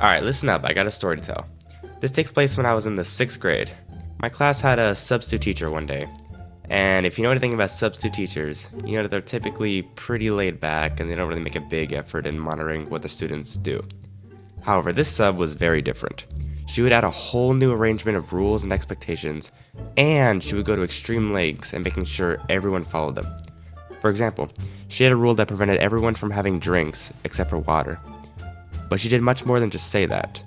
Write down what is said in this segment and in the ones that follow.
Alright, listen up, I got a story to tell. This takes place when I was in the 6th grade. My class had a substitute teacher one day. And if you know anything about substitute teachers, you know that they're typically pretty laid back and they don't really make a big effort in monitoring what the students do. However, this sub was very different. She would add a whole new arrangement of rules and expectations, and she would go to extreme lengths in making sure everyone followed them. For example, she had a rule that prevented everyone from having drinks except for water. But she did much more than just say that.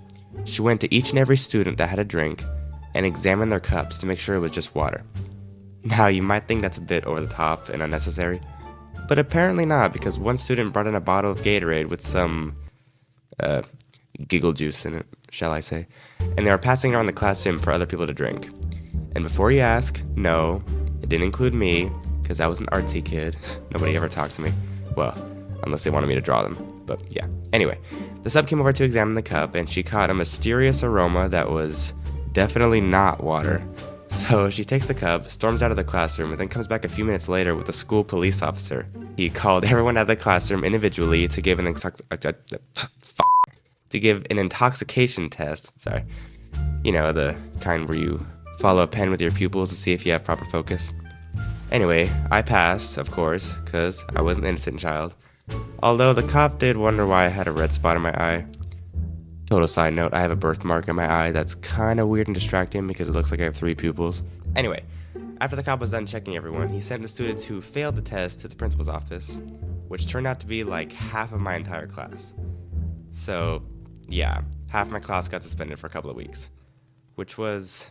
She went to each and every student that had a drink and examined their cups to make sure it was just water. Now, you might think that's a bit over the top and unnecessary, but apparently not, because one student brought in a bottle of Gatorade with some, giggle juice in it, shall I say, and they were passing it around the classroom for other people to drink. And before you ask, no, it didn't include me, because I was an artsy kid. Nobody ever talked to me. Well, unless they wanted me to draw them, but yeah. Anyway, the sub came over to examine the cup, and she caught a mysterious aroma that was definitely not water. So she takes the cup, storms out of the classroom, and then comes back a few minutes later with a school police officer. He called everyone out of the classroom individually to give an intoxication test. Sorry. You know, the kind where you follow a pen with your pupils to see if you have proper focus. Anyway, I passed, of course, because I was an innocent child. Although the cop did wonder why I had a red spot in my eye. Total side note, I have a birthmark in my eye that's kind of weird and distracting because it looks like I have 3 pupils. Anyway, after the cop was done checking everyone, he sent the students who failed the test to the principal's office, which turned out to be like half of my entire class. So, yeah, half my class got suspended for a couple of weeks, which was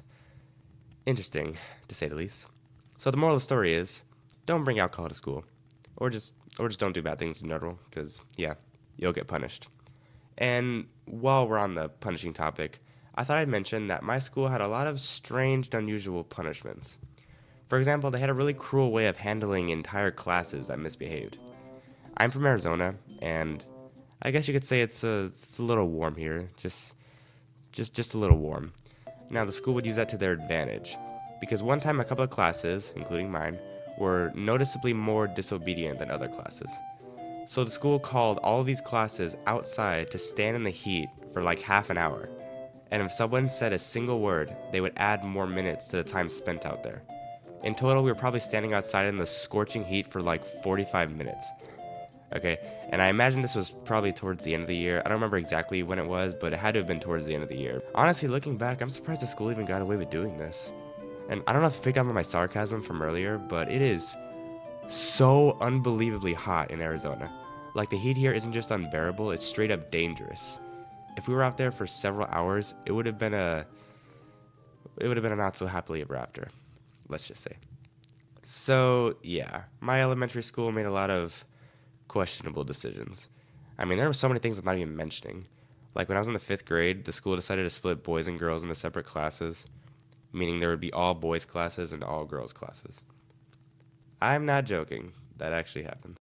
interesting, to say the least. So the moral of the story is, don't bring alcohol to school, or just don't do bad things in general, because, yeah, you'll get punished. And while we're on the punishing topic, I thought I'd mention that my school had a lot of strange and unusual punishments. For example, they had a really cruel way of handling entire classes that misbehaved. I'm from Arizona, and I guess you could say it's a little warm here, just a little warm. Now, the school would use that to their advantage, because one time a couple of classes, including mine, were noticeably more disobedient than other classes. So the school called all of these classes outside to stand in the heat for like half an hour. And if someone said a single word, they would add more minutes to the time spent out there. In total, we were probably standing outside in the scorching heat for like 45 minutes. Okay, and I imagine this was probably towards the end of the year. I don't remember exactly when it was, but it had to have been towards the end of the year. Honestly, looking back, I'm surprised the school even got away with doing this. And I don't know if you picked up on my sarcasm from earlier, but it is so unbelievably hot in Arizona. Like, the heat here isn't just unbearable, it's straight up dangerous. If we were out there for several hours, it would have been a not so happily ever after, let's just say. So, yeah, my elementary school made a lot of questionable decisions. I mean, there were so many things I'm not even mentioning. Like, when I was in the 5th grade, the school decided to split boys and girls into separate classes, meaning there would be all boys classes and all girls classes. I'm not joking. That actually happened.